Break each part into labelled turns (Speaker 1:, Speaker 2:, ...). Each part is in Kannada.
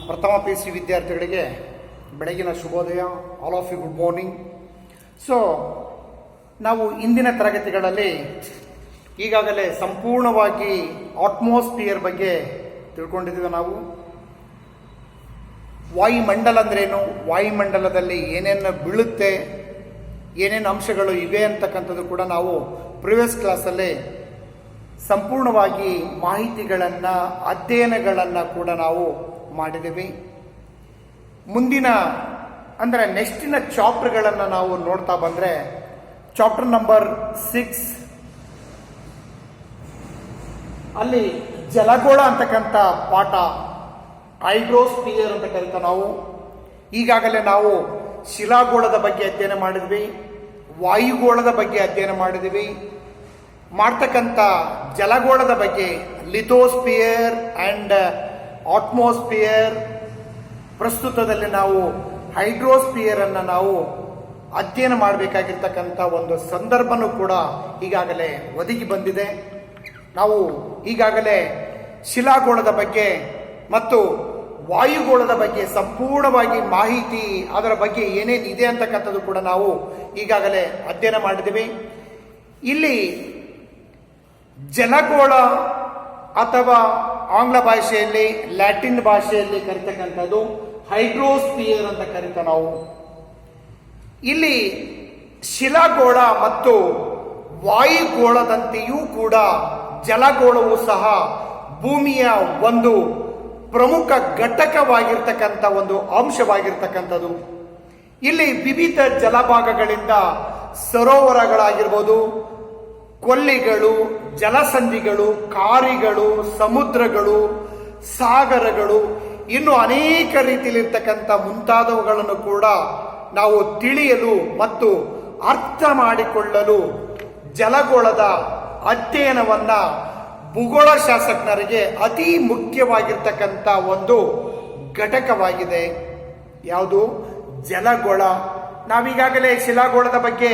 Speaker 1: ಪ್ರಥಮ PUC ವಿದ್ಯಾರ್ಥಿಗಳಿಗೆ ಬೆಳಗಿನ ಶುಭೋದಯ. All of you good morning. So ನಾವು ಇಂದಿನ ತರಗತಿಗಳಲ್ಲಿ ಈಗಾಗಲೇ ಸಂಪೂರ್ಣವಾಗಿ ಅಟ್ಮಾಸ್ಫಿಯರ್ ಬಗ್ಗೆ ತಿಳ್ಕೊಂಡಿದ್ದೀವಿ. ನಾವು ವಾಯುಮಂಡಲ ಅಂದ್ರೇನು, ವಾಯುಮಂಡಲದಲ್ಲಿ ಏನೇನು ಬೀಳುತ್ತೆ, ಏನೇನು ಅಂಶಗಳು ಇವೆ ಅಂತಕ್ಕಂಥದ್ದು ಕೂಡ ನಾವು ಪ್ರಿವಿಯಸ್ ಕ್ಲಾಸಲ್ಲಿ ಸಂಪೂರ್ಣವಾಗಿ ಮಾಹಿತಿಗಳನ್ನು ಅಧ್ಯಯನಗಳನ್ನು ಕೂಡ ನಾವು ಮಾಡಿದ್ದೀವಿ. ಮುಂದಿನ ಅಂದರೆ ನೆಕ್ಸ್ಟಿನ ಚಾಪ್ಟರ್ಗಳನ್ನು ನಾವು ನೋಡ್ತಾ ಬಂದರೆ ಚಾಪ್ಟರ್ ನಂಬರ್ 6 ಅಲ್ಲಿ ಜಲಗೋಳ ಅಂತಕ್ಕಂಥ ಪಾಠ, ಹೈಡ್ರೋಸ್ಫಿಯರ್ ಅಂತ ಕರಿತಾ ನಾವು ಈಗಾಗಲೇ ನಾವು ಶಿಲಾಗೋಳದ ಬಗ್ಗೆ ಅಧ್ಯಯನ ಮಾಡಿದ್ವಿ, ವಾಯುಗೋಳದ ಬಗ್ಗೆ ಅಧ್ಯಯನ ಮಾಡಿದ್ವಿ. ಮಾಡ್ತಕ್ಕಂಥ ಜಲಗೋಳದ ಬಗ್ಗೆ ಲಿಥೋಸ್ಫಿಯರ್ ಅಂಡ್ ಅಟ್ಮಾಸ್ಫಿಯರ್, ಪ್ರಸ್ತುತದಲ್ಲಿ ನಾವು ಹೈಡ್ರೋಸ್ಫಿಯರ್ ಅನ್ನು ನಾವು ಅಧ್ಯಯನ ಮಾಡಬೇಕಾಗಿರ್ತಕ್ಕಂಥ ಒಂದು ಸಂದರ್ಭನೂ ಕೂಡ ಈಗಾಗಲೇ ಒದಗಿ ಬಂದಿದೆ. ನಾವು ಈಗಾಗಲೇ ಶಿಲಾಗೋಳದ ಬಗ್ಗೆ ಮತ್ತು ವಾಯುಗೋಳದ ಬಗ್ಗೆ ಸಂಪೂರ್ಣವಾಗಿ ಮಾಹಿತಿ, ಅದರ ಬಗ್ಗೆ ಏನೇನು ಇದೆ ಅಂತಕ್ಕಂಥದ್ದು ಕೂಡ ನಾವು ಈಗಾಗಲೇ ಅಧ್ಯಯನ ಮಾಡಿದ್ದೀವಿ. ಇಲ್ಲಿ ಜಲಗೋಳ ಅಥವಾ ಆಂಗ್ಲ ಭಾಷೆಯಲ್ಲಿ, ಲ್ಯಾಟಿನ್ ಭಾಷೆಯಲ್ಲಿ ಕರಿತಕ್ಕಂಥದ್ದು ಹೈಡ್ರೋಸ್ಫಿಯರ್ ಅಂತ ಕರಿತಾ ನಾವು. ಇಲ್ಲಿ ಶಿಲಾಗೋಳ ಮತ್ತು ವಾಯುಗೋಳದಂತೆಯೂ ಕೂಡ ಜಲಗೋಳವು ಸಹ ಭೂಮಿಯ ಒಂದು ಪ್ರಮುಖ ಘಟಕವಾಗಿರ್ತಕ್ಕಂಥ ಒಂದು ಅಂಶವಾಗಿರ್ತಕ್ಕಂಥದ್ದು. ಇಲ್ಲಿ ವಿವಿಧ ಜಲಭಾಗಗಳಿಂದ ಸರೋವರಗಳಾಗಿರ್ಬೋದು, ಕೊಲ್ಲಿಗಳು, ಜಲಸಂಧಿಗಳು, ಕಾರಿಗಳು, ಸಮುದ್ರಗಳು, ಸಾಗರಗಳು, ಇನ್ನು ಅನೇಕ ರೀತಿಯಲ್ಲಿರ್ತಕ್ಕಂಥ ಮುಂತಾದವುಗಳನ್ನು ಕೂಡ ನಾವು ತಿಳಿಯಲು ಮತ್ತು ಅರ್ಥ ಮಾಡಿಕೊಳ್ಳಲು ಜಲಗೋಳದ ಅಧ್ಯಯನವನ್ನ ಭೂಗೋಳ ಶಾಸ್ತ್ರಜ್ಞರಿಗೆ ಅತಿ ಮುಖ್ಯವಾಗಿರ್ತಕ್ಕಂಥ ಒಂದು ಘಟಕವಾಗಿದೆ. ಯಾವುದು? ಜಲಗೋಳ. ನಾವೀಗಾಗಲೇ ಶಿಲಾಗೋಳದ ಬಗ್ಗೆ,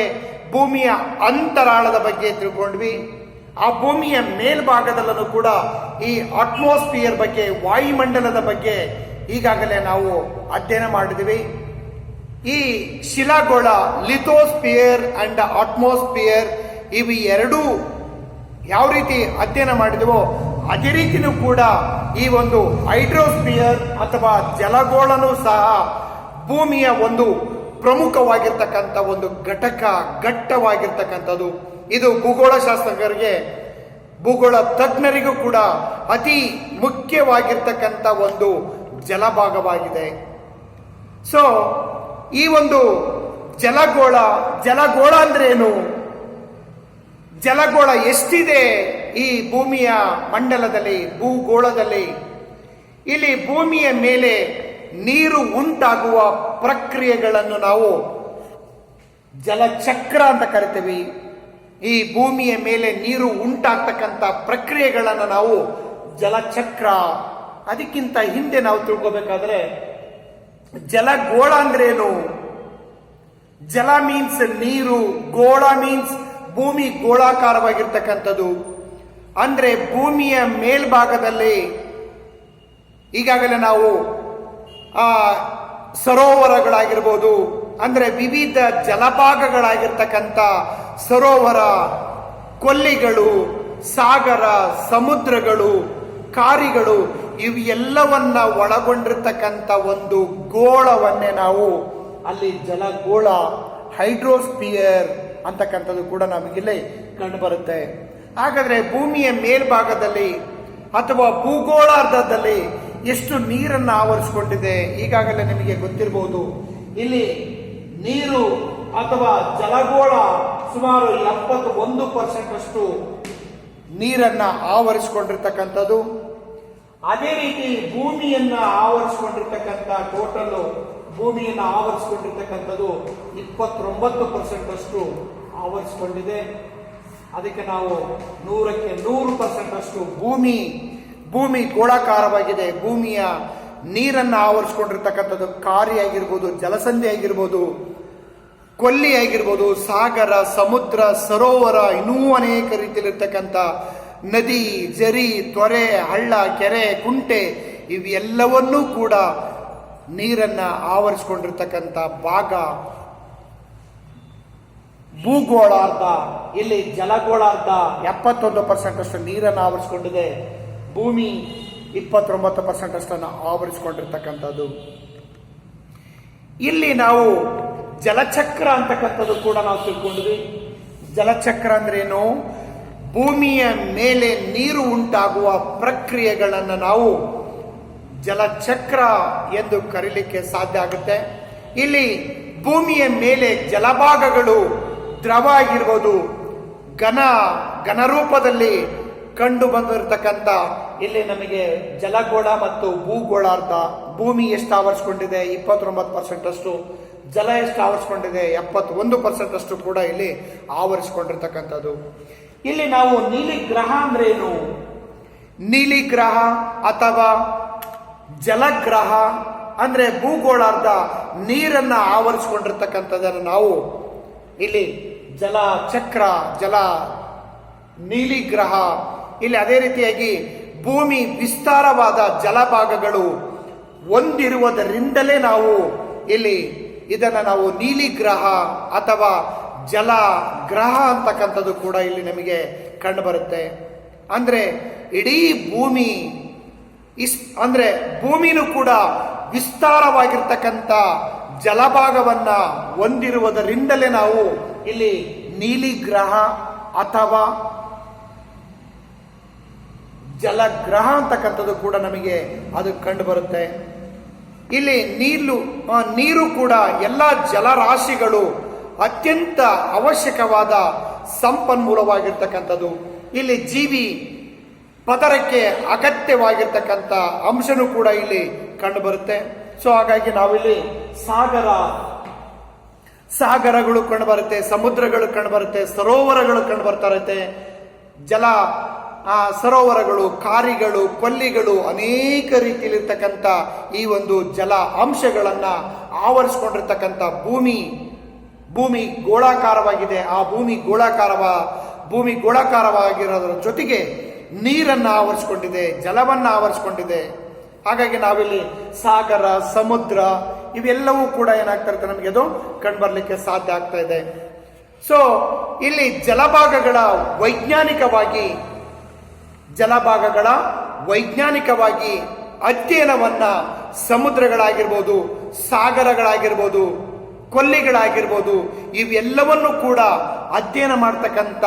Speaker 1: ಭೂಮಿಯ ಅಂತರಾಳದ ಬಗ್ಗೆ ತಿಳ್ಕೊಂಡ್ವಿ. ಆ ಭೂಮಿಯ ಮೇಲ್ಭಾಗದಲ್ಲೂ ಕೂಡ ಈ ಅಟ್ಮಾಸ್ಫಿಯರ್ ಬಗ್ಗೆ, ವಾಯುಮಂಡಲದ ಬಗ್ಗೆ ಈಗಾಗಲೇ ನಾವು ಅಧ್ಯಯನ ಮಾಡಿದ್ವಿ. ಈ ಶಿಲಾಗೋಳ, ಲಿಥೋಸ್ಫಿಯರ್ ಅಂಡ್ ಅಟ್ಮಾಸ್ಫಿಯರ್, ಇವು ಎರಡೂ ಯಾವ ರೀತಿ ಅಧ್ಯಯನ ಮಾಡಿದವೋ ಅದೇ ರೀತಿನೂ ಕೂಡ ಈ ಒಂದು ಹೈಡ್ರೋಸ್ಫಿಯರ್ ಅಥವಾ ಜಲಗೋಳನೂ ಸಹ ಭೂಮಿಯ ಒಂದು ಪ್ರಮುಖವಾಗಿರ್ತಕ್ಕಂಥ ಒಂದು ಘಟ್ಟವಾಗಿರ್ತಕ್ಕಂಥದ್ದು. ಇದು ಭೂಗೋಳ ಶಾಸ್ತ್ರಜ್ಞರಿಗೆ, ಭೂಗೋಳ ತಜ್ಞರಿಗೂ ಕೂಡ ಅತಿ ಮುಖ್ಯವಾಗಿರ್ತಕ್ಕಂಥ ಒಂದು ಜಲಭಾಗವಾಗಿದೆ. ಸೊ ಈ ಒಂದು ಜಲಗೋಳ ಅಂದ್ರೆ ಏನು? ಜಲಗೋಳ ಎಷ್ಟಿದೆ ಈ ಭೂಮಿಯ ಮಂಡಲದಲ್ಲಿ, ಭೂಗೋಳದಲ್ಲಿ? ಇಲ್ಲಿ ಭೂಮಿಯ ಮೇಲೆ ನೀರು ಉಂಟಾಗುವ ಪ್ರಕ್ರಿಯೆಗಳನ್ನು ನಾವು ಜಲಚಕ್ರ ಅಂತ ಕರಿತೀವಿ. ಈ ಭೂಮಿಯ ಮೇಲೆ ನೀರು ಉಂಟಾಗ್ತಕ್ಕಂಥ ಪ್ರಕ್ರಿಯೆಗಳನ್ನು ನಾವು ಜಲಚಕ್ರ. ಅದಕ್ಕಿಂತ ಹಿಂದೆ ನಾವು ತಿಳ್ಕೋಬೇಕಾದ್ರೆ ಜಲಗೋಳ ಅಂದ್ರೇನು? ಜಲ ಮೀನ್ಸ್ ನೀರು, ಗೋಳ ಮೀನ್ಸ್ ಭೂಮಿ ಗೋಳಾಕಾರವಾಗಿರ್ತಕ್ಕಂಥದ್ದು. ಅಂದ್ರೆ ಭೂಮಿಯ ಮೇಲ್ಭಾಗದಲ್ಲಿ ಈಗಾಗಲೇ ನಾವು ಸರೋವರಗಳಾಗಿರ್ಬೋದು, ಅಂದ್ರೆ ವಿವಿಧ ಜಲಭಾಗಗಳಾಗಿರ್ತಕ್ಕಂಥ ಸರೋವರ, ಕೊಲ್ಲಿಗಳು, ಸಾಗರ, ಸಮುದ್ರಗಳು, ಕಾರಿಗಳು, ಇವು ಎಲ್ಲವನ್ನ ಒಳಗೊಂಡಿರ್ತಕ್ಕಂಥ ಒಂದು ಗೋಳವನ್ನೇ ನಾವು ಅಲ್ಲಿ ಜಲಗೋಳ, ಹೈಡ್ರೋಸ್ಫಿಯರ್ ಅಂತಕ್ಕಂಥದ್ದು ಕೂಡ ನಮಗಿಲ್ಲಿ ಕಂಡು ಬರುತ್ತೆ. ಹಾಗಾದ್ರೆ ಭೂಮಿಯ ಮೇಲ್ಭಾಗದಲ್ಲಿ ಅಥವಾ ಭೂಗೋಳಾರ್ಧದಲ್ಲಿ ಎಷ್ಟು ನೀರನ್ನು ಆವರಿಸಿಕೊಂಡಿದೆ ಈಗಾಗಲೇ ನಿಮಗೆ ಗೊತ್ತಿರಬಹುದು. ಇಲ್ಲಿ ನೀರು ಅಥವಾ ಜಲಗೋಳ ಸುಮಾರು 71% ಅಷ್ಟು ನೀರನ್ನ ಆವರಿಸಿಕೊಂಡಿರ್ತಕ್ಕಂಥದ್ದು. ಅದೇ ರೀತಿ ಭೂಮಿಯನ್ನ ಆವರಿಸಿಕೊಂಡಿರ್ತಕ್ಕಂಥ ಟೋಟಲ್ ಭೂಮಿಯನ್ನು ಆವರಿಸಿಕೊಂಡಿರ್ತಕ್ಕಂಥದ್ದು 29% ಅಷ್ಟು ಆವರಿಸಿಕೊಂಡಿದೆ. ಅದಕ್ಕೆ ನಾವು 100% ಅಷ್ಟು ಭೂಮಿ ಗೋಳಾಕಾರವಾಗಿದೆ. ಭೂಮಿಯ ನೀರನ್ನು ಆವರಿಸಿಕೊಂಡಿರ್ತಕ್ಕಂಥದ್ದು ಕಾರಿ ಆಗಿರ್ಬೋದು, ಜಲಸಂಧಿ ಆಗಿರ್ಬೋದು, ಕೊಲ್ಲಿ ಆಗಿರ್ಬೋದು, ಸಾಗರ, ಸಮುದ್ರ, ಸರೋವರ, ಇನ್ನೂ ಅನೇಕ ರೀತಿಯಲ್ಲಿರ್ತಕ್ಕಂಥ ನದಿ, ಜರಿ, ತೊರೆ, ಹಳ್ಳ, ಕೆರೆ, ಕುಂಟೆ ಇವೆಲ್ಲವನ್ನೂ ಕೂಡ ನೀರನ್ನ ಆವರಿಸಿಕೊಂಡಿರ್ತಕ್ಕಂಥ ಭಾಗ ಭೂಗೋಳಾರ್ಧ. ಇಲ್ಲಿ ಜಲಗೋಳಾರ್ಧ 71% ಅಷ್ಟು ನೀರನ್ನು ಆವರಿಸಿಕೊಂಡಿದೆ. ಭೂಮಿ 29% ಅಷ್ಟನ್ನು ಆವರಿಸಿಕೊಂಡಿರ್ತಕ್ಕಂಥದ್ದು. ಇಲ್ಲಿ ನಾವು ಜಲಚಕ್ರ ಅಂತಕ್ಕಂಥದ್ದು ಕೂಡ ನಾವು ತಿಳ್ಕೊಂಡಿದ್ವಿ. ಜಲಚಕ್ರ ಅಂದ್ರೆ ಏನು? ಭೂಮಿಯ ಮೇಲೆ ನೀರು ಉಂಟಾಗುವ ಪ್ರಕ್ರಿಯೆಗಳನ್ನು ನಾವು ಜಲಚಕ್ರ ಎಂದು ಕರೀಲಿಕ್ಕೆ ಸಾಧ್ಯ ಆಗುತ್ತೆ. ಇಲ್ಲಿ ಭೂಮಿಯ ಮೇಲೆ ಜಲಭಾಗಗಳು ದ್ರವ ಆಗಿರ್ಬೋದು, ಘನರೂಪದಲ್ಲಿ ಕಂಡು ಬಂದಿರತಕ್ಕಂಥ ಇಲ್ಲಿ ನಮಗೆ ಜಲಗೋಳ ಮತ್ತು ಭೂಗೋಳಾರ್ಧ. ಭೂಮಿ ಎಷ್ಟು ಆವರಿಸಿಕೊಂಡಿದೆ? 29% ಅಷ್ಟು. ಜಲ ಎಷ್ಟು ಆವರಿಸಿಕೊಂಡಿದೆ? 71% ಅಷ್ಟು ಕೂಡ ಇಲ್ಲಿ ಆವರಿಸಿಕೊಂಡಿರ್ತಕ್ಕಂಥದ್ದು. ಇಲ್ಲಿ ನಾವು ನೀಲಿ ಗ್ರಹ ಅಂದ್ರೆ ಏನು? ನೀಲಿ ಗ್ರಹ ಅಥವಾ ಜಲಗ್ರಹ ಅಂದ್ರೆ ಭೂಗೋಳಾರ್ಧ ನೀರನ್ನ ಆವರಿಸಿಕೊಂಡಿರ್ತಕ್ಕಂಥದ್ದನ್ನು ನಾವು ಇಲ್ಲಿ ಜಲಚಕ್ರ, ನೀಲಿ ಗ್ರಹ. ಇಲ್ಲಿ ಅದೇ ರೀತಿಯಾಗಿ ಭೂಮಿ ವಿಸ್ತಾರವಾದ ಜಲಭಾಗಗಳು ಹೊಂದಿರುವುದರಿಂದಲೇ ನಾವು ಇಲ್ಲಿ ಇದನ್ನ ನಾವು ನೀಲಿ ಗ್ರಹ ಅಥವಾ ಜಲ ಗ್ರಹ ಅಂತಕ್ಕಂಥದ್ದು ಕೂಡ ಇಲ್ಲಿ ನಮಗೆ ಕಂಡು ಬರುತ್ತೆ. ಅಂದ್ರೆ ಇಡೀ ಭೂಮಿ ಅಂದ್ರೆ ಭೂಮಿನೂ ಕೂಡ ವಿಸ್ತಾರವಾಗಿರ್ತಕ್ಕಂಥ ಜಲಭಾಗವನ್ನ ಹೊಂದಿರುವುದರಿಂದಲೇ ನಾವು ಇಲ್ಲಿ ನೀಲಿ ಗ್ರಹ ಅಥವಾ ಜಲಗ್ರಹ ಅಂತಕ್ಕಂಥದ್ದು ಕೂಡ ನಮಗೆ ಅದು ಕಂಡು ಬರುತ್ತೆ. ಇಲ್ಲಿ ನೀರು ಕೂಡ ಎಲ್ಲ ಜಲರಾಶಿಗಳು ಅತ್ಯಂತ ಅವಶ್ಯಕವಾದ ಸಂಪನ್ಮೂಲವಾಗಿರ್ತಕ್ಕಂಥದ್ದು. ಇಲ್ಲಿ ಜೀವಿ ಪದರಕ್ಕೆ ಅಗತ್ಯವಾಗಿರ್ತಕ್ಕಂಥ ಅಂಶನೂ ಕೂಡ ಇಲ್ಲಿ ಕಂಡು ಬರುತ್ತೆ. ಸೊ ಹಾಗಾಗಿ ನಾವಿಲ್ಲಿ ಸಾಗರಗಳು ಕಂಡು ಬರುತ್ತೆ, ಸಮುದ್ರಗಳು ಕಂಡು ಬರುತ್ತೆ, ಸರೋವರಗಳು ಕಂಡು ಬರ್ತಾ ಇರುತ್ತೆ. ಸರೋವರಗಳು, ಕಾರಿಗಳು, ಕೊಲ್ಲಿಗಳು, ಅನೇಕ ರೀತಿಯಲ್ಲಿರ್ತಕ್ಕಂಥ ಈ ಒಂದು ಜಲ ಅಂಶಗಳನ್ನ ಆವರಿಸಿಕೊಂಡಿರ್ತಕ್ಕಂಥ ಭೂಮಿ ಗೋಳಾಕಾರವಾಗಿದೆ. ಆ ಭೂಮಿ ಗೋಳಾಕಾರವಾಗಿರೋದ್ರ ಜೊತೆಗೆ ನೀರನ್ನ ಆವರಿಸಿಕೊಂಡಿದೆ, ಜಲವನ್ನ ಆವರಿಸಿಕೊಂಡಿದೆ. ಹಾಗಾಗಿ ನಾವಿಲ್ಲಿ ಸಾಗರ, ಸಮುದ್ರ ಇವೆಲ್ಲವೂ ಕೂಡ ಏನಾಗ್ತಾ ಇರುತ್ತೆ, ನಮಗೆ ಅದು ಕಂಡುಬರ್ಲಿಕ್ಕೆ ಸಾಧ್ಯ ಆಗ್ತಾ ಇದೆ. ಸೊ ಇಲ್ಲಿ ಜಲಭಾಗಗಳ ವೈಜ್ಞಾನಿಕವಾಗಿ ಅಧ್ಯಯನವನ್ನ ಸಮುದ್ರಗಳಾಗಿರ್ಬೋದು, ಸಾಗರಗಳಾಗಿರ್ಬೋದು, ಕೊಲ್ಲಿಗಳಾಗಿರ್ಬೋದು, ಇವೆಲ್ಲವನ್ನು ಕೂಡ ಅಧ್ಯಯನ ಮಾಡ್ತಕ್ಕಂಥ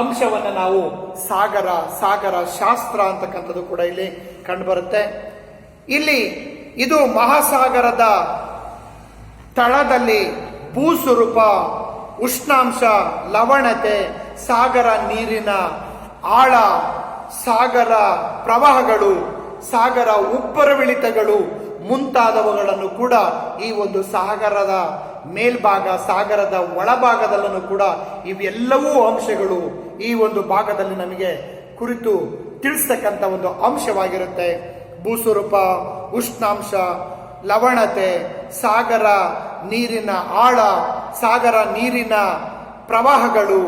Speaker 1: ಅಂಶವನ್ನ ನಾವು ಸಾಗರ ಶಾಸ್ತ್ರ ಅಂತಕ್ಕಂಥದ್ದು ಕೂಡ ಇಲ್ಲಿ ಕಂಡು ಬರುತ್ತೆ. ಇಲ್ಲಿ ಇದು ಮಹಾಸಾಗರದ ತಳದಲ್ಲಿ ಭೂಸ್ವರೂಪ, ಉಷ್ಣಾಂಶ, ಲವಣತೆ, ಸಾಗರ ನೀರಿನ ಆಳ, ಸಾಗರ ಪ್ರವಾಹಗಳು, ಸಾಗರ ಉಬ್ಬರವಿಳಿತಗಳು ಮುಂತಾದವುಗಳನ್ನು ಕೂಡ ಈ ಒಂದು ಸಾಗರದ ಮೇಲ್ಭಾಗ, ಸಾಗರದ ಒಳಭಾಗದಲ್ಲೂ ಕೂಡ ಇವೆಲ್ಲವೂ ಅಂಶಗಳು ಈ ಒಂದು ಭಾಗದಲ್ಲಿ ನಮಗೆ ಕುರಿತು ತಿಳಿಸ್ತಕ್ಕಂಥ ಒಂದು ಅಂಶವಾಗಿರುತ್ತೆ. ಭೂಸ್ವರೂಪ, ಉಷ್ಣಾಂಶ, ಲವಣತೆ, ಸಾಗರ ನೀರಿನ ಆಳ, ಸಾಗರ ನೀರಿನ ಪ್ರವಾಹಗಳು,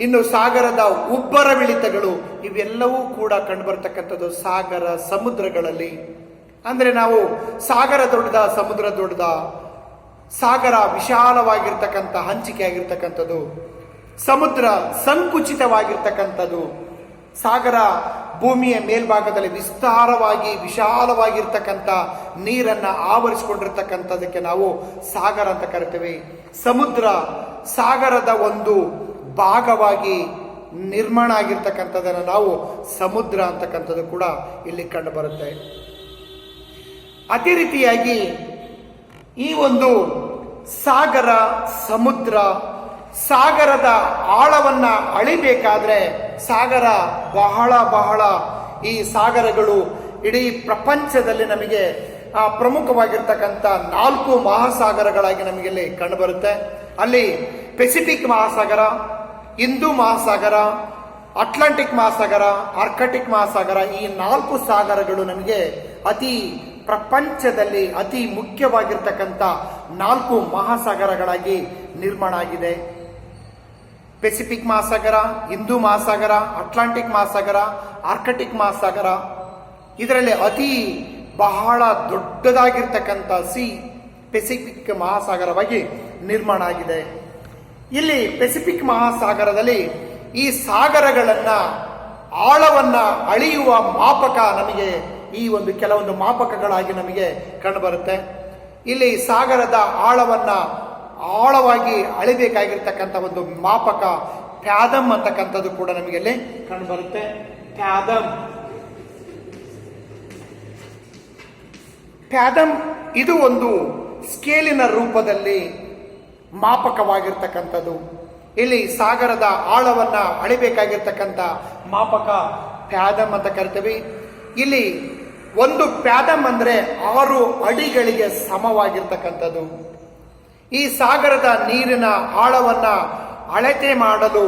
Speaker 1: ಇನ್ನು ಸಾಗರದ ಉಬ್ಬರವಿಳಿತಗಳು ಇವೆಲ್ಲವೂ ಕೂಡ ಕಂಡುಬರ್ತಕ್ಕಂಥದ್ದು ಸಾಗರ ಸಮುದ್ರಗಳಲ್ಲಿ. ಅಂದ್ರೆ ನಾವು ಸಾಗರ ದೊಡ್ಡದ, ಸಮುದ್ರ ದೊಡ್ಡದ? ಸಾಗರ ವಿಶಾಲವಾಗಿರ್ತಕ್ಕಂಥ ಹಂಚಿಕೆ ಆಗಿರ್ತಕ್ಕಂಥದ್ದು, ಸಮುದ್ರ ಸಂಕುಚಿತವಾಗಿರ್ತಕ್ಕಂಥದ್ದು. ಸಾಗರ ಭೂಮಿಯ ಮೇಲ್ಭಾಗದಲ್ಲಿ ವಿಶಾಲವಾಗಿರ್ತಕ್ಕಂಥ ನೀರನ್ನ ಆವರಿಸಿಕೊಂಡಿರ್ತಕ್ಕಂಥದಕ್ಕೆ ನಾವು ಸಾಗರ ಅಂತ ಕರಿತೀವಿ. ಸಮುದ್ರ ಸಾಗರದ ಒಂದು ಭಾಗವಾಗಿ ನಿರ್ಮಾಣ ಆಗಿರ್ತಕ್ಕಂಥದನ್ನು ನಾವು ಸಮುದ್ರ ಅಂತಕ್ಕಂಥದ್ದು ಕೂಡ ಇಲ್ಲಿ ಕಂಡು ಬರುತ್ತೆ. ಅದೇ ರೀತಿಯಾಗಿ ಈ ಒಂದು ಸಾಗರ, ಸಮುದ್ರ, ಸಾಗರದ ಆಳವನ್ನ ಅಳಿಬೇಕಾದ್ರೆ ಸಾಗರ ಬಹಳ ಈ ಸಾಗರಗಳು ಇಡೀ ಪ್ರಪಂಚದಲ್ಲಿ ನಮಗೆ ಪ್ರಮುಖವಾಗಿರ್ತಕ್ಕಂಥ 4 ಮಹಾಸಾಗರಗಳಾಗಿ ನಮಗೆ ಇಲ್ಲಿ ಕಂಡು ಬರುತ್ತೆ. ಅಲ್ಲಿ ಪೆಸಿಫಿಕ್ ಮಹಾಸಾಗರ, ಹಿಂದೂ ಮಹಾಸಾಗರ, ಅಟ್ಲಾಂಟಿಕ್ ಮಹಾಸಾಗರ, ಆರ್ಕಟಿಕ್ ಮಹಾಸಾಗರ, ಈ 4 ಸಾಗರಗಳು ನಮಗೆ ಪ್ರಪಂಚದಲ್ಲಿ ಅತಿ ಮುಖ್ಯವಾಗಿರ್ತಕ್ಕಂಥ 4 ಮಹಾಸಾಗರಗಳಾಗಿ ನಿರ್ಮಾಣ ಆಗಿದೆ. ಪೆಸಿಫಿಕ್ ಮಹಾಸಾಗರ, ಹಿಂದೂ ಮಹಾಸಾಗರ, ಅಟ್ಲಾಂಟಿಕ್ ಮಹಾಸಾಗರ, ಆರ್ಕಟಿಕ್ ಮಹಾಸಾಗರ. ಇದರಲ್ಲಿ ಅತಿ ಬಹಳ ದೊಡ್ಡದಾಗಿರ್ತಕ್ಕಂಥ ಪೆಸಿಫಿಕ್ ಮಹಾಸಾಗರವಾಗಿ ನಿರ್ಮಾಣ ಆಗಿದೆ. ಇಲ್ಲಿ ಪೆಸಿಫಿಕ್ ಮಹಾಸಾಗರದಲ್ಲಿ ಈ ಸಾಗರಗಳನ್ನ ಆಳವನ್ನ ಅಳೆಯುವ ಮಾಪಕ ನಮಗೆ ಈ ಒಂದು ಕೆಲವೊಂದು ಮಾಪಕಗಳಾಗಿ ನಮಗೆ ಕಂಡುಬರುತ್ತೆ. ಇಲ್ಲಿ ಸಾಗರದ ಆಳವನ್ನ ಆಳವಾಗಿ ಅಳಿಬೇಕಾಗಿರ್ತಕ್ಕಂಥ ಒಂದು ಮಾಪಕ ಫ್ಯಾದಮ್ ಅಂತಕ್ಕಂಥದ್ದು ಕೂಡ ನಮಗೆ ಇಲ್ಲಿ ಕಂಡುಬರುತ್ತೆ. ಫ್ಯಾದಮ್ ಇದು ಒಂದು ಸ್ಕೇಲಿನ ರೂಪದಲ್ಲಿ ಮಾಪಕವಾಗಿರ್ತಕ್ಕಂಥದ್ದು. ಇಲ್ಲಿ ಸಾಗರದ ಆಳವನ್ನ ಅಳಿಬೇಕಾಗಿರ್ತಕ್ಕಂಥ ಮಾಪಕ ಫ್ಯಾದಮ್ ಅಂತ ಕರಿತೀವಿ. ಇಲ್ಲಿ ಒಂದು ಫ್ಯಾದಮ್ ಅಂದ್ರೆ 6 ಅಡಿಗಳಿಗೆ ಸಮವಾಗಿರ್ತಕ್ಕಂಥದ್ದು. ಈ ಸಾಗರದ ನೀರಿನ ಆಳವನ್ನ ಅಳತೆ ಮಾಡಲು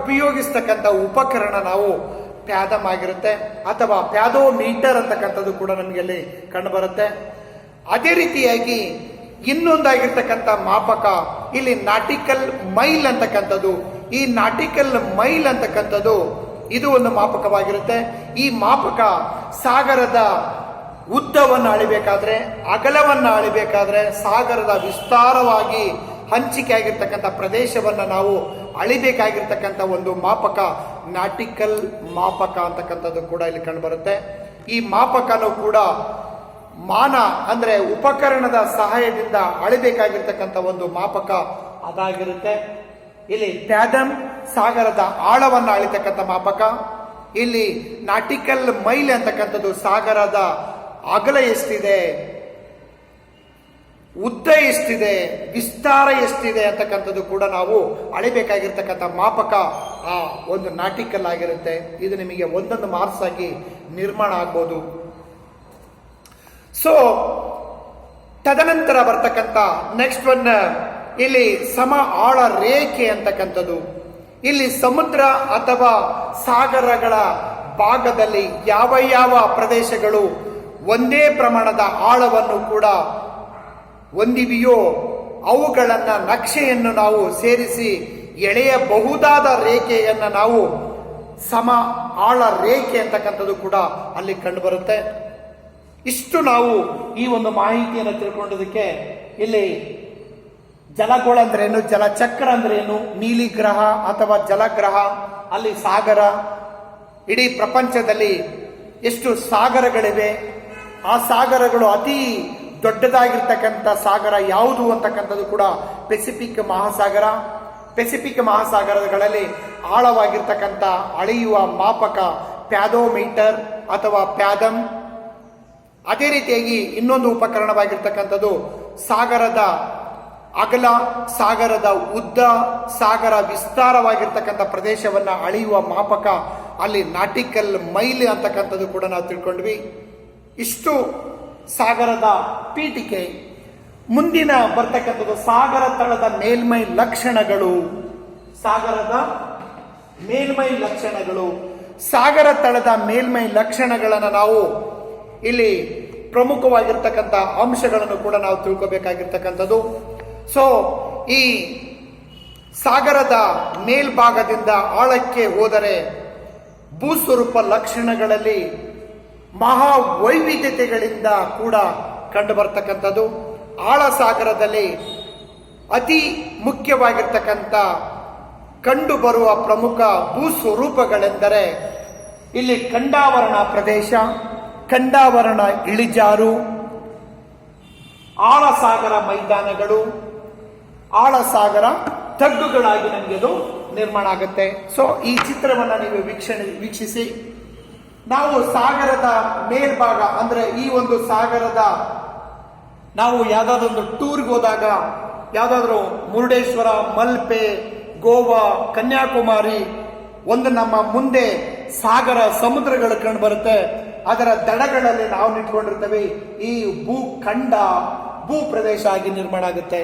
Speaker 1: ಉಪಯೋಗಿಸ್ತಕ್ಕಂಥ ಉಪಕರಣ ನಾವು ಫ್ಯಾದಮ್ ಆಗಿರುತ್ತೆ, ಅಥವಾ ಫ್ಯಾದೋಮೀಟರ್ ಅಂತಕ್ಕಂಥದ್ದು ಕೂಡ ನಮಗೆ ಅಲ್ಲಿ ಕಂಡುಬರುತ್ತೆ. ಅದೇ ರೀತಿಯಾಗಿ ಇನ್ನೊಂದಾಗಿರ್ತಕ್ಕಂಥ ಮಾಪಕ ಇಲ್ಲಿ ನಾಟಿಕಲ್ ಮೈಲ್ ಅಂತಕ್ಕಂಥದ್ದು. ಈ ನಾಟಿಕಲ್ ಮೈಲ್ ಅಂತಕ್ಕಂಥದ್ದು ಇದು ಒಂದು ಮಾಪಕವಾಗಿರುತ್ತೆ. ಈ ಮಾಪಕ ಸಾಗರದ ಉದ್ದವನ್ನು ಅಳಿಬೇಕಾದ್ರೆ, ಅಗಲವನ್ನು ಅಳಿಬೇಕಾದ್ರೆ, ಸಾಗರದ ವಿಸ್ತಾರವಾಗಿ ಹಂಚಿಕೆ ಆಗಿರ್ತಕ್ಕಂಥ ಪ್ರದೇಶವನ್ನು ನಾವು ಅಳಿಬೇಕಾಗಿರ್ತಕ್ಕಂಥ ಒಂದು ಮಾಪಕ ನಾಟಿಕಲ್ ಮಾಪಕ ಅಂತಕ್ಕಂಥದ್ದು ಕೂಡ ಇಲ್ಲಿ ಕಂಡುಬರುತ್ತೆ. ಈ ಮಾಪಕನು ಕೂಡ ಮಾನ ಅಂದ್ರೆ ಉಪಕರಣದ ಸಹಾಯದಿಂದ ಅಳಿಬೇಕಾಗಿರ್ತಕ್ಕಂಥ ಒಂದು ಮಾಪಕ ಅದಾಗಿರುತ್ತೆ. ಇಲ್ಲಿ ಫ್ಯಾದಮ್ ಸಾಗರದ ಆಳವನ್ನು ಅಳಿತಕ್ಕಂಥ ಮಾಪಕ. ಇಲ್ಲಿ ನಾಟಿಕಲ್ ಮೈಲ್ ಅಂತಕ್ಕಂಥದ್ದು ಸಾಗರದ ಅಗಲ ಎಷ್ಟಿದೆ, ಉದ್ದ ಎಷ್ಟಿದೆ, ವಿಸ್ತಾರ ಎಷ್ಟಿದೆ ಅಂತಕ್ಕಂಥದ್ದು ಕೂಡ ನಾವು ಅಳಿಬೇಕಾಗಿರ್ತಕ್ಕಂಥ ಮಾಪಕ ಆ ಒಂದು ನಾಟಿಕಲ್ ಆಗಿರುತ್ತೆ. ಇದು ನಿಮಗೆ ಒಂದೊಂದು ಮಾರ್ಕ್ಸ್ ಆಗಿ ನಿರ್ಮಾಣ ಆಗ್ಬೋದು. ಸೊ ತದನಂತರ ಬರ್ತಕ್ಕಂಥ ನೆಕ್ಸ್ಟ್ ಒನ್ ಇಲ್ಲಿ ಸಮ ಆಳ ರೇಖೆ ಅಂತಕ್ಕಂಥದ್ದು. ಇಲ್ಲಿ ಸಮುದ್ರ ಅಥವಾ ಸಾಗರಗಳ ಭಾಗದಲ್ಲಿ ಯಾವ ಯಾವ ಪ್ರದೇಶಗಳು ಒಂದೇ ಪ್ರಮಾಣದ ಆಳವನ್ನು ಕೂಡ ಹೊಂದಿವೆಯೋ ಅವುಗಳನ್ನ ನಕ್ಷೆಯನ್ನು ನಾವು ಸೇರಿಸಿ ಎಳೆಯಬಹುದಾದ ರೇಖೆಯನ್ನ ನಾವು ಸಮ ಆಳ ರೇಖೆ ಅಂತಕ್ಕಂಥದ್ದು ಕೂಡ ಅಲ್ಲಿ ಕಂಡುಬರುತ್ತೆ. ಇಷ್ಟು ನಾವು ಈ ಒಂದು ಮಾಹಿತಿಯನ್ನು ತಿಳ್ಕೊಂಡದಕ್ಕೆ ಇಲ್ಲಿ ಜಲಗೋಳ ಅಂದ್ರೇನು, ಜಲಚಕ್ರ ಅಂದ್ರೇನು, ನೀಲಿ ಗ್ರಹ ಅಥವಾ ಜಲಗ್ರಹ, ಅಲ್ಲಿ ಸಾಗರ, ಇಡೀ ಪ್ರಪಂಚದಲ್ಲಿ ಎಷ್ಟು ಸಾಗರಗಳಿವೆ, ಆ ಸಾಗರಗಳು ಅತಿ ದೊಡ್ಡದಾಗಿರ್ತಕ್ಕಂಥ ಸಾಗರ ಯಾವುದು ಅಂತಕ್ಕಂಥದ್ದು ಕೂಡ ಪೆಸಿಫಿಕ್ ಮಹಾಸಾಗರ. ಪೆಸಿಫಿಕ್ ಮಹಾಸಾಗರಗಳಲ್ಲಿ ಆಳವಾಗಿರ್ತಕ್ಕಂಥ ಅಳೆಯುವ ಮಾಪಕ ಫ್ಯಾದೋಮೀಟರ್ ಅಥವಾ ಫ್ಯಾದಮ್. ಅದೇ ರೀತಿಯಾಗಿ ಇನ್ನೊಂದು ಉಪಕರಣವಾಗಿರ್ತಕ್ಕಂಥದ್ದು ಸಾಗರದ ಅಗಲ, ಸಾಗರದ ಉದ್ದ, ಸಾಗರ ವಿಸ್ತಾರವಾಗಿರ್ತಕ್ಕಂಥ ಪ್ರದೇಶವನ್ನ ಅಳೆಯುವ ಮಾಪಕ ಅಲ್ಲಿ ನಾಟಿಕಲ್ ಮೈಲ್ ಅಂತಕ್ಕಂಥದ್ದು ಕೂಡ ನಾವು ತಿಳ್ಕೊಂಡ್ವಿ. ಇಷ್ಟು ಸಾಗರದ ಪೀಠಿಕೆ. ಮುಂದಿನ ಬರ್ತಕ್ಕಂಥದ್ದು ಸಾಗರ ತಳದ ಮೇಲ್ಮೈ ಲಕ್ಷಣಗಳು. ಸಾಗರದ ಮೇಲ್ಮೈ ಲಕ್ಷಣಗಳು. ಸಾಗರ ತಳದ ಮೇಲ್ಮೈ ಲಕ್ಷಣಗಳನ್ನು ನಾವು ಇಲ್ಲಿ ಪ್ರಮುಖವಾಗಿರ್ತಕ್ಕಂಥ ಅಂಶಗಳನ್ನು ಕೂಡ ನಾವು ತಿಳ್ಕೋಬೇಕಾಗಿರ್ತಕ್ಕಂಥದ್ದು. ಸೊ ಈ ಸಾಗರದ ಮೇಲ್ಭಾಗದಿಂದ ಆಳಕ್ಕೆ ಹೋದರೆ ಭೂಸ್ವರೂಪ ಲಕ್ಷಣಗಳಲ್ಲಿ ಮಹಾ ವೈವಿಧ್ಯತೆಗಳಿಂದ ಕೂಡ ಕಂಡು ಬರ್ತಕ್ಕಂಥದ್ದು. ಆಳ ಸಾಗರದಲ್ಲಿ ಅತಿ ಮುಖ್ಯವಾಗಿರ್ತಕ್ಕಂಥ ಕಂಡು ಬರುವ ಪ್ರಮುಖ ಭೂಸ್ವರೂಪಗಳೆಂದರೆ ಇಲ್ಲಿ ಖಂಡಾವರಣ ಪ್ರದೇಶ, ಖಂಡಾವರಣ ಇಳಿಜಾರು, ಆಳಸಾಗರ ಮೈದಾನಗಳು, ಆಳಸಾಗರ ತಗ್ಗುಗಳಾಗಿ ನಮಗೆ ಅದು ನಿರ್ಮಾಣ ಆಗುತ್ತೆ. ಸೊ ಈ ಚಿತ್ರವನ್ನು ನೀವು ವೀಕ್ಷಿಸಿ. ನಾವು ಸಾಗರದ ಮೇಲ್ಭಾಗ ಅಂದ್ರೆ ಈ ಒಂದು ಸಾಗರದ ನಾವು ಯಾವ್ದಾದ್ರು ಒಂದು ಟೂರ್ಗೆ ಹೋದಾಗ, ಯಾವ್ದಾದ್ರು ಮುರುಡೇಶ್ವರ, ಮಲ್ಪೆ, ಗೋವಾ, ಕನ್ಯಾಕುಮಾರಿ, ಒಂದು ನಮ್ಮ ಮುಂದೆ ಸಾಗರ ಸಮುದ್ರಗಳು ಕಂಡು ಬರುತ್ತೆ. ಅದರ ದಡಗಳಲ್ಲಿ ನಾವು ನಿಂತ್ಕೊಂಡಿರ್ತೇವೆ. ಈ ಭೂ ಪ್ರದೇಶ ಆಗಿ ನಿರ್ಮಾಣ ಆಗುತ್ತೆ.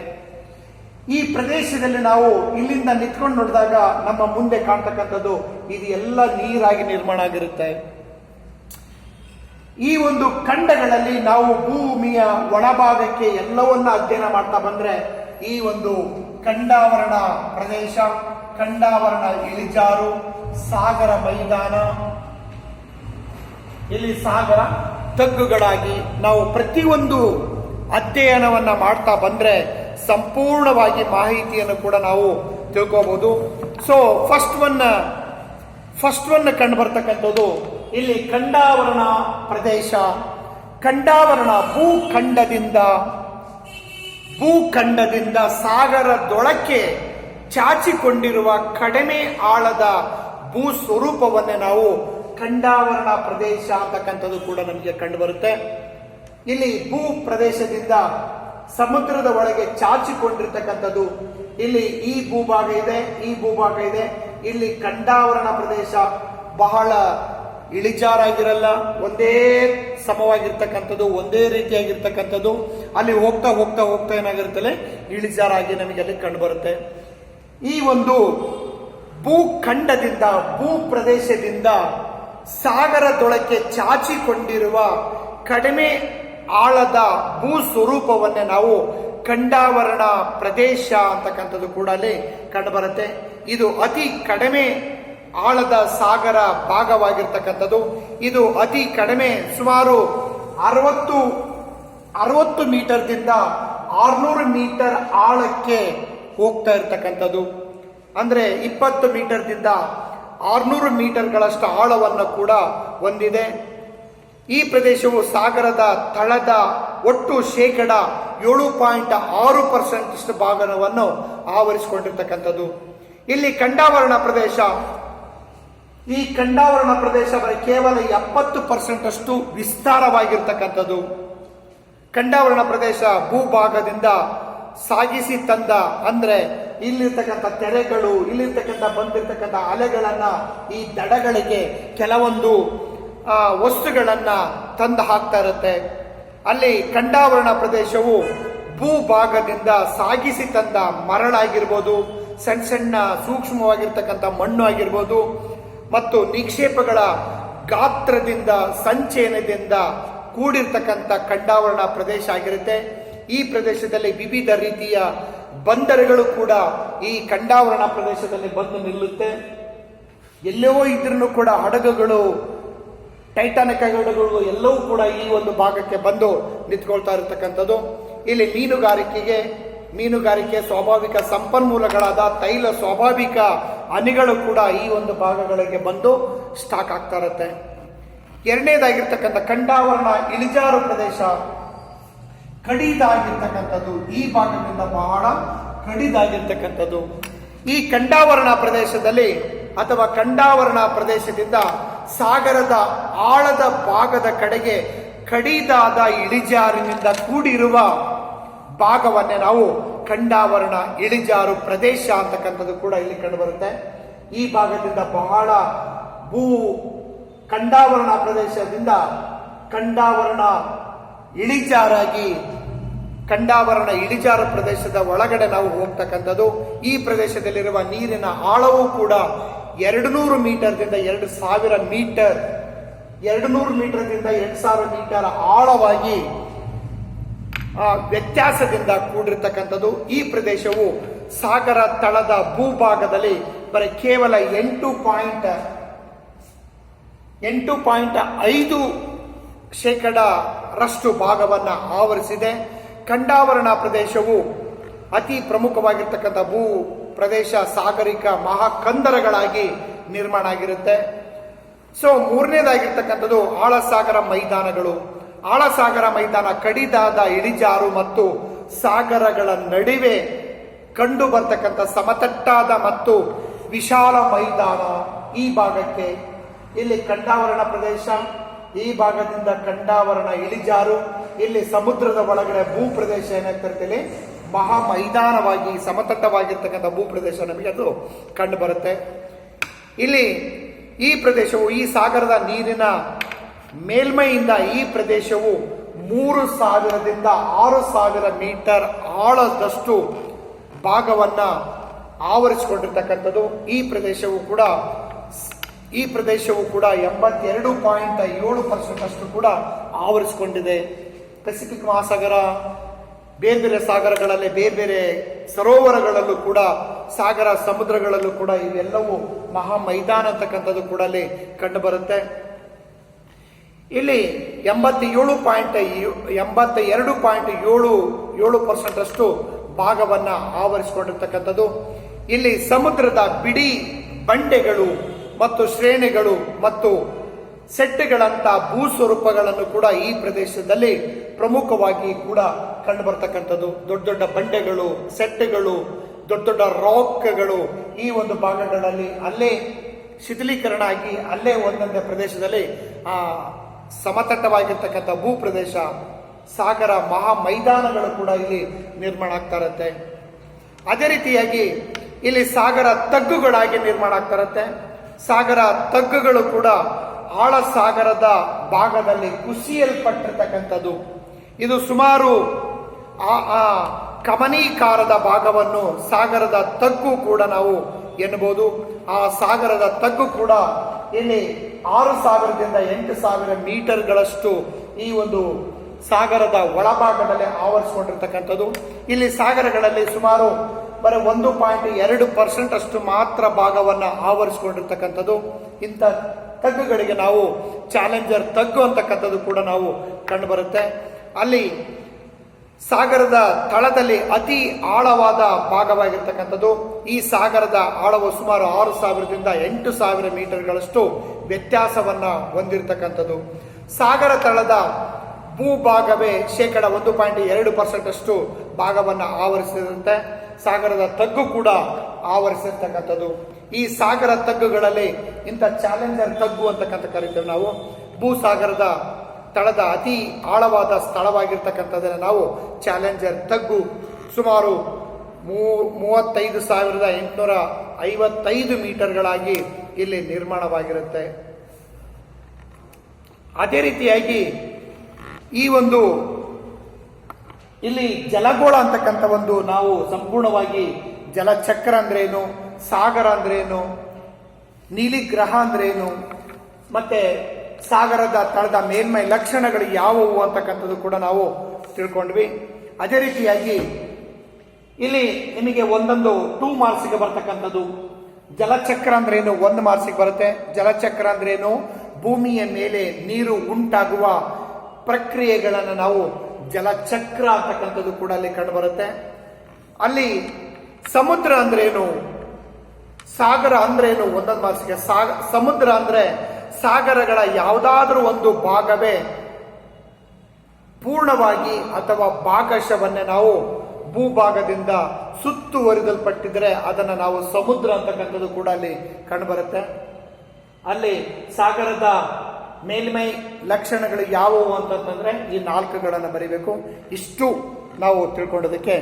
Speaker 1: ಈ ಪ್ರದೇಶದಲ್ಲಿ ನಾವು ಇಲ್ಲಿಂದ ನಿಂತ್ಕೊಂಡು ನೋಡಿದಾಗ ನಮ್ಮ ಮುಂದೆ ಕಾಣ್ತಕ್ಕಂಥದ್ದು ಇದು ಎಲ್ಲ ನೀರಾಗಿ ನಿರ್ಮಾಣ ಆಗಿರುತ್ತೆ. ಈ ಒಂದು ಖಂಡಗಳಲ್ಲಿ ನಾವು ಭೂಮಿಯ ಒಳಭಾಗಕ್ಕೆ ಎಲ್ಲವನ್ನ ಅಧ್ಯಯನ ಮಾಡ್ತಾ ಬಂದ್ರೆ ಈ ಒಂದು ಖಂಡಾವರಣ ಪ್ರದೇಶ, ಖಂಡಾವರಣ ಇಳಿಜಾರು, ಸಾಗರ ಮೈದಾನ, ಇಲ್ಲಿ ಸಾಗರ ತಗ್ಗುಗಳಾಗಿ ನಾವು ಪ್ರತಿಯೊಂದು ಅಧ್ಯಯನವನ್ನ ಮಾಡ್ತಾ ಬಂದ್ರೆ ಸಂಪೂರ್ಣವಾಗಿ ಮಾಹಿತಿಯನ್ನು ಕೂಡ ನಾವು ತಿಳ್ಕೋಬಹುದು. ಸೊ ಫಸ್ಟ್ ಒನ್ ಕಂಡು ಬರ್ತಕ್ಕಂಥದ್ದು ಇಲ್ಲಿ ಖಂಡಾವರಣ ಪ್ರದೇಶ. ಖಂಡಾವರಣ ಭೂಖಂಡದಿಂದ ಸಾಗರದೊಳಕ್ಕೆ ಚಾಚಿಕೊಂಡಿರುವ ಕಡಿಮೆ ಆಳದ ಭೂ ಸ್ವರೂಪವನ್ನೇ ನಾವು ಖಂಡಾವರಣ ಪ್ರದೇಶ ಅಂತಕ್ಕಂಥದ್ದು ಕೂಡ ನಮಗೆ ಕಂಡು ಬರುತ್ತೆ. ಇಲ್ಲಿ ಭೂ ಪ್ರದೇಶದಿಂದ ಸಮುದ್ರದ ಒಳಗೆ ಚಾಚಿಕೊಂಡಿರ್ತಕ್ಕಂಥದ್ದು. ಇಲ್ಲಿ ಈ ಭೂಭಾಗ ಇದೆ. ಇಲ್ಲಿ ಖಂಡಾವರಣ ಪ್ರದೇಶ ಬಹಳ ಇಳಿಜಾರಾಗಿರಲ್ಲ, ಒಂದೇ ಸಮವಾಗಿರ್ತಕ್ಕಂಥದ್ದು, ಒಂದೇ ರೀತಿಯಾಗಿರ್ತಕ್ಕಂಥದ್ದು. ಅಲ್ಲಿ ಹೋಗ್ತಾ ಹೋಗ್ತಾ ಹೋಗ್ತಾ ಏನಾಗಿರುತ್ತಲ್ಲ ಇಳಿಜಾರಾಗಿ ನಮಗೆ ಅಲ್ಲಿ ಕಂಡು ಬರುತ್ತೆ. ಈ ಒಂದು ಭೂಖಂಡದಿಂದ ಭೂ ಪ್ರದೇಶದಿಂದ ಸಾಗರದೊಳಕ್ಕೆ ಚಾಚಿಕೊಂಡಿರುವ ಕಡಿಮೆ ಆಳದ ಭೂ ಸ್ವರೂಪವನ್ನೇ ನಾವು ಖಂಡಾವರಣ ಪ್ರದೇಶ ಅಂತಕ್ಕಂಥದ್ದು ಕೂಡ ಅಲ್ಲಿ ಕಂಡು ಬರುತ್ತೆ. ಇದು ಅತಿ ಕಡಿಮೆ ಆಳದ ಸಾಗರ ಭಾಗವಾಗಿರ್ತಕ್ಕಂಥದ್ದು. ಇದು ಅತಿ ಕಡಿಮೆ ಸುಮಾರು 60 ಮೀಟರ್ದಿಂದ 600 ಮೀಟರ್ ಆಳಕ್ಕೆ ಹೋಗ್ತಾ ಇರ್ತಕ್ಕಂಥದ್ದು. ಅಂದ್ರೆ 20 ಮೀಟರ್ದಿಂದ 600 ಮೀಟರ್ಗಳಷ್ಟು ಆಳವನ್ನು ಕೂಡ ಹೊಂದಿದೆ. ಈ ಪ್ರದೇಶವು ಸಾಗರದ ತಳದ ಒಟ್ಟು 7.6% ಭಾಗವನ್ನು ಆವರಿಸಿಕೊಂಡಿರ್ತಕ್ಕಂಥದ್ದು. ಇಲ್ಲಿ ಖಂಡಾವರಣ ಪ್ರದೇಶ, ಈ ಖಂಡಾವರಣ ಪ್ರದೇಶ ಕೇವಲ 70% ಅಷ್ಟು ವಿಸ್ತಾರವಾಗಿರ್ತಕ್ಕಂಥದ್ದು. ಖಂಡಾವರಣ ಪ್ರದೇಶ ಭೂಭಾಗದಿಂದ ಸಾಗಿಸಿ ತಂದ, ಅಂದ್ರೆ ಇಲ್ಲಿರ್ತಕ್ಕಂಥ ತೆರೆಗಳು, ಇಲ್ಲಿರ್ತಕ್ಕಂಥ ಬಂದಿರ್ತಕ್ಕಂಥ ಅಲೆಗಳನ್ನ ಈ ದಡಗಳಿಗೆ ಕೆಲವೊಂದು ವಸ್ತುಗಳನ್ನ ತಂದು ಹಾಕ್ತಾ ಇರುತ್ತೆ. ಅಲ್ಲಿ ಖಂಡಾವರಣ ಪ್ರದೇಶವು ಭೂಭಾಗದಿಂದ ಸಾಗಿಸಿ ತಂದ ಮರಳಾಗಿರ್ಬೋದು, ಸಣ್ಣ ಸಣ್ಣ ಸೂಕ್ಷ್ಮವಾಗಿರ್ತಕ್ಕಂಥ ಮಣ್ಣು ಆಗಿರ್ಬೋದು, ಮತ್ತು ನಿಕ್ಷೇಪಗಳ ಗಾತ್ರದಿಂದ ಸಂಚಯನದಿಂದ ಕೂಡಿರ್ತಕ್ಕಂಥ ಖಂಡಾವರಣ ಪ್ರದೇಶ ಆಗಿರುತ್ತೆ. ಈ ಪ್ರದೇಶದಲ್ಲಿ ವಿವಿಧ ರೀತಿಯ ಬಂದರುಗಳು ಕೂಡ ಈ ಖಂಡಾವರಣ ಪ್ರದೇಶದಲ್ಲಿ ಬಂದು ನಿಲ್ಲುತ್ತೆ. ಎಲ್ಲವೋ ಇದ್ರೂ ಕೂಡ ಹಡಗುಗಳು, ಟೈಟಾನಿಕ್ ಹಡಗುಗಳು ಎಲ್ಲವೂ ಕೂಡ ಈ ಒಂದು ಭಾಗಕ್ಕೆ ಬಂದು ನಿಂತ್ಕೊಳ್ತಾ ಇರತಕ್ಕಂಥದ್ದು. ಇಲ್ಲಿ ಮೀನುಗಾರಿಕೆ ಸ್ವಾಭಾವಿಕ ಸಂಪನ್ಮೂಲಗಳಾದ ತೈಲ ಸ್ವಾಭಾವಿಕ ಹನಿಗಳು ಕೂಡ ಈ ಒಂದು ಭಾಗಗಳಿಗೆ ಬಂದು ಸ್ಟಾಕ್ ಆಗ್ತಾ ಇರುತ್ತೆ. ಎರಡನೇದಾಗಿರ್ತಕ್ಕಂಥ ಖಂಡಾವರಣ ಇಳಿಜಾರು ಪ್ರದೇಶ, ಕಡಿದಾಗಿರ್ತಕ್ಕಂಥದ್ದು. ಈ ಭಾಗದಿಂದ ಬಹಳ ಕಡಿದಾಗಿರ್ತಕ್ಕಂಥದ್ದು. ಈ ಖಂಡಾವರಣ ಪ್ರದೇಶದಲ್ಲಿ ಅಥವಾ ಖಂಡಾವರಣ ಪ್ರದೇಶದಿಂದ ಸಾಗರದ ಆಳದ ಭಾಗದ ಕಡೆಗೆ ಕಡಿದಾದ ಇಳಿಜಾರಿನಿಂದ ಕೂಡಿರುವ ಭಾಗವನ್ನೇ ನಾವು ಖಂಡಾವರಣ ಇಳಿಜಾರು ಪ್ರದೇಶ ಅಂತಕ್ಕಂಥದ್ದು ಕೂಡ ಇಲ್ಲಿ ಕಂಡು ಬರುತ್ತೆ. ಈ ಭಾಗದಿಂದ ಬಹಳ ಖಂಡಾವರಣ ಪ್ರದೇಶದಿಂದ ಖಂಡಾವರಣ ಇಳಿಜಾರು ಪ್ರದೇಶದ ಒಳಗಡೆ ನಾವು ಹೋಗ್ತಕ್ಕಂಥದ್ದು. ಈ ಪ್ರದೇಶದಲ್ಲಿರುವ ನೀರಿನ ಆಳವೂ ಕೂಡ 200 ಮೀಟರ್ದಿಂದ 2000 ಮೀಟರ್, 200 ಮೀಟರ್ದಿಂದ 2000 ಮೀಟರ್ ಆಳವಾಗಿ ವ್ಯತ್ಯಾಸದಿಂದ ಕೂಡಿರ್ತಕ್ಕಂಥದ್ದು. ಈ ಪ್ರದೇಶವು ಸಾಗರ ತಳದ ಭೂಭಾಗದಲ್ಲಿ ಬರೀ ಕೇವಲ 8.5% ಭಾಗವನ್ನು ಆವರಿಸಿದೆ. ಖಂಡಾವರಣ ಪ್ರದೇಶವು ಅತಿ ಪ್ರಮುಖವಾಗಿರ್ತಕ್ಕಂಥ ಭೂ ಪ್ರದೇಶ ಸಾಗರಿಕ ಮಹಾಕಂದರಗಳಾಗಿ ನಿರ್ಮಾಣ ಆಗಿರುತ್ತೆ. ಸೊ ಮೂರನೇದಾಗಿರ್ತಕ್ಕಂಥದ್ದು ಆಳಸಾಗರ ಮೈದಾನಗಳು. ಆಳಸಾಗರ ಮೈದಾನ ಕಡಿದಾದ ಇಳಿಜಾರು ಮತ್ತು ಸಾಗರಗಳ ನಡುವೆ ಕಂಡು ಬರ್ತಕ್ಕಂಥ ಸಮತಟ್ಟಾದ ಮತ್ತು ವಿಶಾಲ ಮೈದಾನ. ಈ ಭಾಗಕ್ಕೆ ಇಲ್ಲಿ ಖಂಡಾವರಣ ಪ್ರದೇಶ, ಈ ಭಾಗದಿಂದ ಖಂಡಾವರಣ ಇಳಿಜಾರು, ಇಲ್ಲಿ ಸಮುದ್ರದ ಒಳಗಡೆ ಭೂ ಪ್ರದೇಶ ಏನಾಗ್ತಿರ್ತೀವಿ ಮಹಾ ಮೈದಾನವಾಗಿ ಸಮತಟ್ಟವಾಗಿರ್ತಕ್ಕಂಥ ಭೂ ಪ್ರದೇಶ ನಮಗೆ ಅದು ಕಂಡು ಬರುತ್ತೆ. ಇಲ್ಲಿ ಈ ಪ್ರದೇಶವು ಈ ಸಾಗರದ ನೀರಿನ ಮೇಲ್ಮೈಯಿಂದ ಈ ಪ್ರದೇಶವು 3000ದಿಂದ 6000 ಮೀಟರ್ ಆಳದಷ್ಟು ಭಾಗವನ್ನ ಆವರಿಸಿಕೊಂಡಿರ್ತಕ್ಕಂಥದ್ದು. ಈ ಪ್ರದೇಶವು ಕೂಡ 82.7% ಅಷ್ಟು ಕೂಡ ಆವರಿಸಿಕೊಂಡಿದೆ. ಪೆಸಿಫಿಕ್ ಮಹಾಸಾಗರ, ಬೇರೆ ಬೇರೆ ಸಾಗರಗಳಲ್ಲಿ, ಬೇರೆ ಬೇರೆ ಸರೋವರಗಳಲ್ಲೂ ಕೂಡ, ಸಾಗರ ಸಮುದ್ರಗಳಲ್ಲೂ ಕೂಡ ಇವೆಲ್ಲವೂ ಮಹಾ ಮೈದಾನ ಅಂತಕ್ಕಂಥದ್ದು ಕೂಡ ಅಲ್ಲಿ ಕಂಡು ಬರುತ್ತೆ. ಇಲ್ಲಿ 82.77% ಅಷ್ಟು ಭಾಗವನ್ನ ಆವರಿಸಿಕೊಂಡಿರ್ತಕ್ಕಂಥದ್ದು. ಇಲ್ಲಿ ಸಮುದ್ರದ ಬಿಡಿ ಬಂಡೆಗಳು ಮತ್ತು ಶ್ರೇಣಿಗಳು ಮತ್ತು ಸೆಟ್ಗಳಂತ ಭೂ ಸ್ವರೂಪಗಳನ್ನು ಕೂಡ ಈ ಪ್ರದೇಶದಲ್ಲಿ ಪ್ರಮುಖವಾಗಿ ಕೂಡ ಕಂಡು ಬರ್ತಕ್ಕಂಥದ್ದು. ದೊಡ್ಡ ದೊಡ್ಡ ಬಂಡೆಗಳು, ಸೆಟ್ಗಳು, ದೊಡ್ಡ ದೊಡ್ಡ ರಾಕ್ಗಳು ಈ ಒಂದು ಭಾಗಗಳಲ್ಲಿ ಅಲ್ಲೇ ಶಿಥಿಲೀಕರಣ ಆಗಿ ಅಲ್ಲೇ ಒಂದೊಂದೇ ಪ್ರದೇಶದಲ್ಲಿ ಸಮತಟ್ಟವಾಗಿರ್ತಕ್ಕಂಥ ಭೂ ಪ್ರದೇಶ, ಸಾಗರ ಮಹಾ ಮೈದಾನಗಳು ಕೂಡ ಇಲ್ಲಿ ನಿರ್ಮಾಣ ಆಗ್ತಾ ಇರುತ್ತೆ. ಅದೇ ರೀತಿಯಾಗಿ ಇಲ್ಲಿ ಸಾಗರ ತಗ್ಗುಗಳಾಗಿ ನಿರ್ಮಾಣ ಆಗ್ತಾ ಇರುತ್ತೆ. ಸಾಗರ ತಗ್ಗುಗಳು ಕೂಡ ಆಳ ಸಾಗರದ ಭಾಗದಲ್ಲಿ ಕುಸಿಯಲ್ಪಟ್ಟಿರ್ತಕ್ಕಂಥದ್ದು. ಇದು ಸುಮಾರು ಆ ಕಮನೀಕಾರದ ಭಾಗವನ್ನು ಸಾಗರದ ತಗ್ಗು ಕೂಡ ನಾವು ಎನ್ನಬಹುದು. ಆ ಸಾಗರದ ತಗ್ಗು ಕೂಡ ಇಲ್ಲಿ 6,000ದಿಂದ 8,000 ಮೀಟರ್ಗಳಷ್ಟು ಈ ಒಂದು ಸಾಗರದ ಒಳಭಾಗದಲ್ಲಿ ಆವರಿಸಿಕೊಂಡಿರ್ತಕ್ಕಂಥದ್ದು. ಇಲ್ಲಿ ಸಾಗರಗಳಲ್ಲಿ ಸುಮಾರು ಬರೀ 1.2% ಅಷ್ಟು ಮಾತ್ರ ಭಾಗವನ್ನ ಆವರಿಸಿಕೊಂಡಿರ್ತಕ್ಕಂಥದ್ದು. ಇಂಥ ತಗ್ಗುಗಳಿಗೆ ನಾವು ಚಾಲೆಂಜರ್ ತಗ್ಗು ಅಂತಕ್ಕಂಥದ್ದು ಕೂಡ ನಾವು ಕಂಡು ಬರುತ್ತೆ. ಅಲ್ಲಿ ಸಾಗರದ ತಳದಲ್ಲಿ ಅತಿ ಆಳವಾದ ಭಾಗವಾಗಿರ್ತಕ್ಕಂಥದ್ದು. ಈ ಸಾಗರದ ಆಳವು ಸುಮಾರು 6,000ದಿಂದ 8,000 ಮೀಟರ್ಗಳಷ್ಟು ವ್ಯತ್ಯಾಸವನ್ನ ಹೊಂದಿರತಕ್ಕಂಥದ್ದು. ಸಾಗರ ತಳದ ಭೂಭಾಗವೇ 1.2% ಅಷ್ಟು ಭಾಗವನ್ನ ಆವರಿಸಿದಂತೆ ಸಾಗರದ ತಗ್ಗು ಕೂಡ ಆವರಿಸಿರ್ತಕ್ಕಂಥದ್ದು. ಈ ಸಾಗರ ತಗ್ಗುಗಳಲ್ಲಿ ಇಂಥ ಚಾಲೆಂಜರ್ ತಗ್ಗು ಅಂತಕ್ಕಂಥ ಕರಿತೇವೆ ನಾವು. ಭೂಸಾಗರದ ತಳದ ಅತಿ ಆಳವಾದ ಸ್ಥಳವಾಗಿರ್ತಕ್ಕಂಥದ್ದನ್ನು ನಾವು ಚಾಲೆಂಜರ್ ತಗ್ಗು. ಸುಮಾರು 35,855 ಮೀಟರ್ಗಳಾಗಿ ಇಲ್ಲಿ ನಿರ್ಮಾಣವಾಗಿರುತ್ತೆ. ಅದೇ ರೀತಿಯಾಗಿ ಈ ಒಂದು ಇಲ್ಲಿ ಜಲಗೋಳ ಅಂತಕ್ಕಂಥ ಒಂದು ನಾವು ಸಂಪೂರ್ಣವಾಗಿ ಜಲಚಕ್ರ ಅಂದ್ರೇನು, ಸಾಗರ ಅಂದ್ರೇನು, ನೀಲಿಗ್ರಹ ಅಂದ್ರೇನು, ಮತ್ತೆ ಸಾಗರದ ತಳದ ಮೇಲ್ಮೈ ಲಕ್ಷಣಗಳು ಯಾವುವು ಅಂತಕ್ಕಂಥದ್ದು ಕೂಡ ನಾವು ತಿಳ್ಕೊಂಡ್ವಿ. ಅದೇ ರೀತಿಯಾಗಿ ಇಲ್ಲಿ ನಿಮಗೆ ಒಂದೊಂದು 2 ಮಾರ್ಕ್ಸಿಗೆ ಬರ್ತಕ್ಕಂಥದ್ದು. ಜಲಚಕ್ರ ಅಂದ್ರೇನು 1 ಮಾರ್ಕ್ಸಿಗೆ ಬರುತ್ತೆ. ಜಲಚಕ್ರ ಅಂದ್ರೇನು, ಭೂಮಿಯ ಮೇಲೆ ನೀರು ಉಂಟಾಗುವ ಪ್ರಕ್ರಿಯೆಗಳನ್ನು ನಾವು ಜಲಚಕ್ರ ಅಂತಕ್ಕಂಥದ್ದು ಕೂಡ ಅಲ್ಲಿ ಕಂಡು ಬರುತ್ತೆ. ಅಲ್ಲಿ ಸಮುದ್ರ ಅಂದ್ರೇನು, ಸಾಗರ ಅಂದ್ರೇನು 1 ಮಾರ್ಕ್ಸಿಗೆ. ಸಮುದ್ರ ಅಂದ್ರೆ ಸಾಗರಗಳ ಯಾವುದಾದ್ರೂ ಒಂದು ಭಾಗವೇ ಪೂರ್ಣವಾಗಿ ಅಥವಾ ಭಾಗಶವನ್ನೇ ನಾವು ಭೂಭಾಗದಿಂದ ಸುತ್ತುವರಿದಲ್ಪಟ್ಟಿದ್ರೆ ಅದನ್ನು ನಾವು ಸಮುದ್ರ ಅಂತಕ್ಕಂಥದ್ದು ಕೂಡ ಅಲ್ಲಿ ಕಂಡುಬರುತ್ತೆ. ಅಲ್ಲಿ ಸಾಗರದ ಮೇಲ್ಮೈ ಲಕ್ಷಣಗಳು ಯಾವುವು ಅಂತಂದ್ರೆ ಈ 4ಗಳನ್ನು ಬರೀಬೇಕು. ಇಷ್ಟು ನಾವು ತಿಳ್ಕೊಳ್ಳೋದಕ್ಕೆ